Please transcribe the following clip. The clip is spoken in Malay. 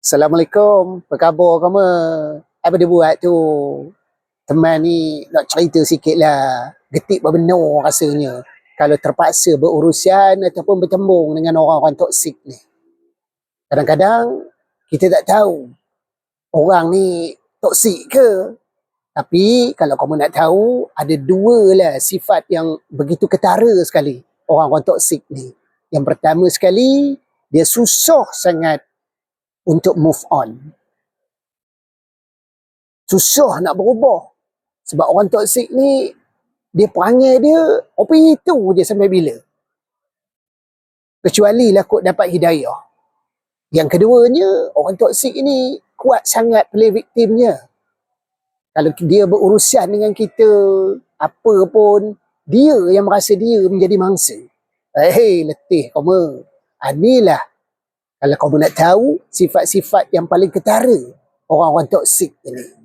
Assalamualaikum, apa khabar kamu? Apa dia buat tu? Teman ni nak cerita sikit lah. Getik benar rasanya. Kalau terpaksa berurusan ataupun bertembung dengan orang-orang toksik ni. Kadang-kadang kita tak tahu orang ni toksik ke. Tapi kalau kamu nak tahu, ada dua lah sifat yang begitu ketara sekali orang-orang toksik ni. Yang pertama sekali, dia susah sangat untuk move on. Susah nak berubah. Sebab orang toksik ni, dia perangai dia, apa itu je sampai bila. Kecuali lah kot dapat hidayah. Yang keduanya, orang toksik ni kuat sangat play victimnya. Kalau dia berurusan dengan kita, apa pun, dia yang merasa dia menjadi mangsa. Letih kamu. Inilah, kalau kamu nak tahu, sifat-sifat yang paling ketara orang-orang toksik ini.